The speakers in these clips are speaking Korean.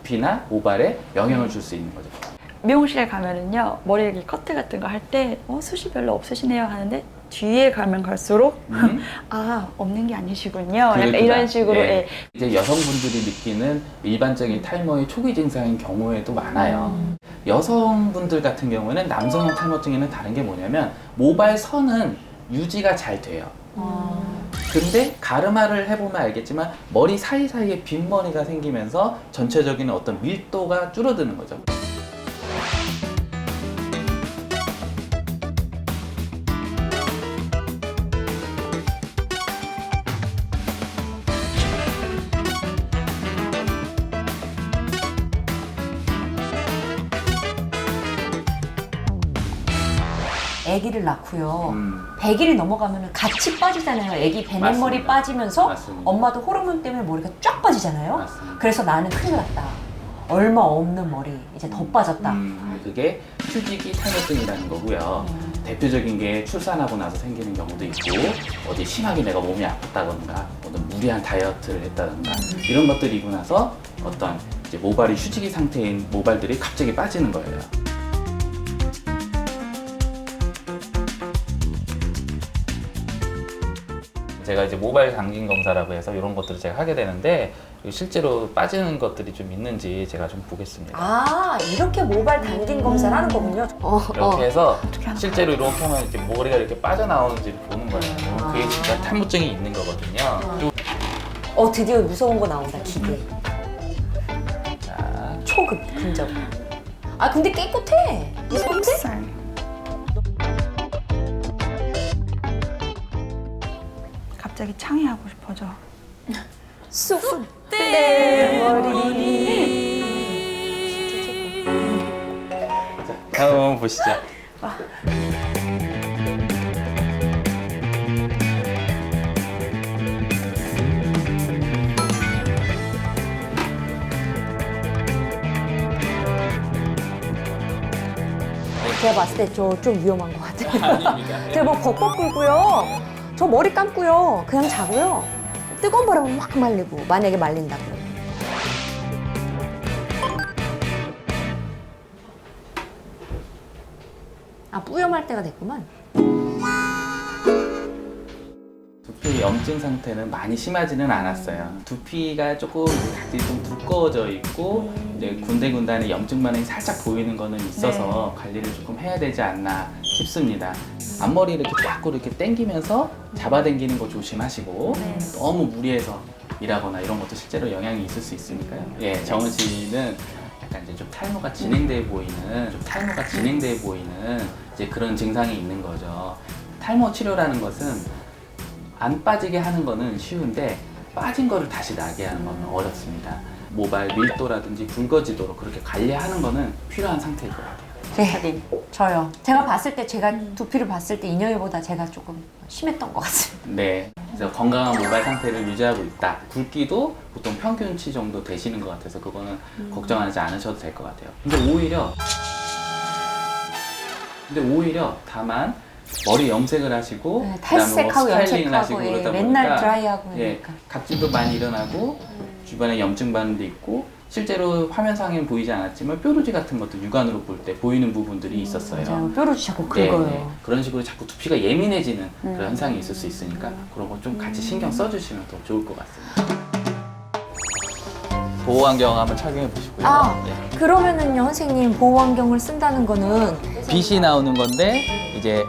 두피나 모발에 영향을 줄 수 있는 거죠. 미용실에 가면은요, 머리 이렇게 커트 같은 거 할 때 숱이 별로 없으시네요 하는데 뒤에 가면 갈수록 아, 없는 게 아니시군요. 약간 그렇구나. 이런 식으로. 예. 예. 이제 여성분들이 느끼는 일반적인 탈모의 초기 증상인 경우에도 많아요. 여성분들 같은 경우에는 남성형 탈모증에는 다른 게 뭐냐면 모발 선은 유지가 잘 돼요. 근데 가르마를 해보면 알겠지만 머리 사이사이에 빈머리가 생기면서 전체적인 어떤 밀도가 줄어드는 거죠. 아기를 낳고요. 100일이 100일이 넘어가면 같이 빠지잖아요. 아기 베넷머리 맞습니다. 빠지면서 맞습니다. 엄마도 호르몬 때문에 머리가 쫙 빠지잖아요. 맞습니다. 그래서 나는 큰일 났다. 얼마 없는 머리 이제 더 빠졌다. 그게 휴지기 탈모증이라는 거고요. 대표적인 게 출산하고 나서 생기는 경우도 있고, 어디 심하게 내가 몸이 아팠다던가, 어떤 무리한 다이어트를 했다던가, 이런 것들이 있고 나서 어떤 이제 모발이 휴지기 상태인 모발들이 갑자기 빠지는 거예요. 제가 이제 모발 당긴 검사라고 해서 이런 것들을 제가 하게 되는데, 실제로 빠지는 것들이 좀 있는지 제가 좀 보겠습니다. 아, 이렇게 모발 당긴 검사를 하는 거군요. 이렇게 해서 하는 실제로 이렇게 하면 이렇게 머리가 이렇게 빠져나오는지를 보는 거예요. 그게 진짜 탈모증이 있는 거거든요. 드디어 무서운 거 나온다. 기대. 자, 초급 근접. 아, 근데 깨끗해. 예쁜데? 살. 갑자기 창의하고 싶어져. 쑥대 머리. 다음 한번 보시죠. 제가 봤을 때 저 좀 위험한 것 같아요. 아닙니다. 제가 뭐 벅벅 굴고요. 저 머리 감고요. 그냥 자고요. 뜨거운 바람에 막 말리고, 만약에 말린다고. 아, 뿌염할 때가 됐구만. 두피 염증 상태는 많이 심하지는 않았어요. 두피가 조금 각질이 좀 두꺼워져 있고 이제 군데군데 염증 반응이 살짝 보이는 거는 있어서 관리를 조금 해야 되지 않나 싶습니다. 앞머리 이렇게 자꾸 이렇게 당기면서 잡아당기는 거 조심하시고 너무 무리해서 일하거나 이런 것도 실제로 영향이 있을 수 있으니까요. 예, 정은 씨는 약간 이제 좀 탈모가 진행돼 보이는 이제 그런 증상이 있는 거죠. 탈모 치료라는 것은 안 빠지게 하는 거는 쉬운데 빠진 거를 다시 나게 하는 거는 어렵습니다. 모발 밀도라든지 굵어지도록 그렇게 관리하는 거는 필요한 상태일 것 같아요. 네, 저요. 제가 봤을 때, 제가 두피를 봤을 때 인형이보다 제가 조금 심했던 것 같습니다. 네, 그래서 건강한 모발 상태를 유지하고 있다. 굵기도 보통 평균치 정도 되시는 것 같아서 그거는 걱정하지 않으셔도 될 것 같아요. 근데 오히려 다만 머리 염색을 하시고 네, 그다음에 탈색하고 스타일링을 염색하고, 하시고 예, 그러다 맨날 보니까 드라이하고 예, 그러니까. 각질도 많이 일어나고 주변에 염증 반응도 있고 실제로 화면상에는 보이지 않았지만 뾰루지 같은 것도 육안으로 볼 때 보이는 부분들이 있었어요. 맞아요. 뾰루지 자꾸 네, 긁어요. 네. 그런 식으로 자꾸 두피가 예민해지는 그런 현상이 있을 수 있으니까 그런 거 좀 같이 신경 써주시면 더 좋을 것 같습니다. 보호환경 한번 착용해 보시고요. 아, 네. 그러면은요, 선생님, 보호환경을 쓴다는 거는 빛이 나오는 건데 이제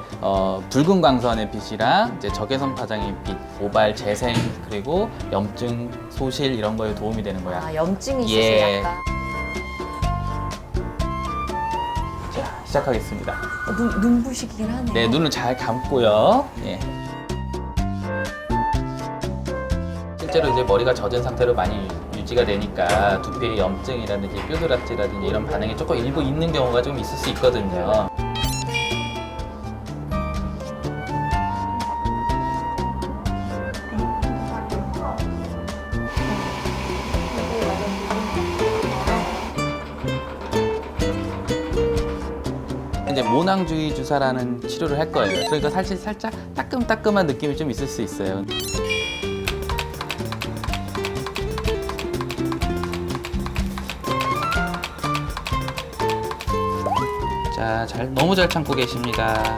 붉은 광선의 빛이랑 이제 적외선 파장의 빛, 모발 재생 그리고 염증 소실 이런 거에 도움이 되는 거야. 염증이 있어서 예. 약간. 자, 시작하겠습니다. 눈부시긴 하네요. 네, 눈을 잘 감고요. 예. 실제로 이제 머리가 젖은 상태로 많이 유지가 되니까 두피의 염증이라든지 뾰루락지라든지 이런 반응이 조금 일부 있는 경우가 좀 있을 수 있거든요. 이제 모낭주의 주사라는 치료를 할 거예요. 그러니까 사실 살짝 따끔따끔한 느낌이 좀 있을 수 있어요. 자, 너무 잘 참고 계십니다.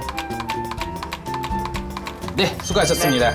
네, 수고하셨습니다.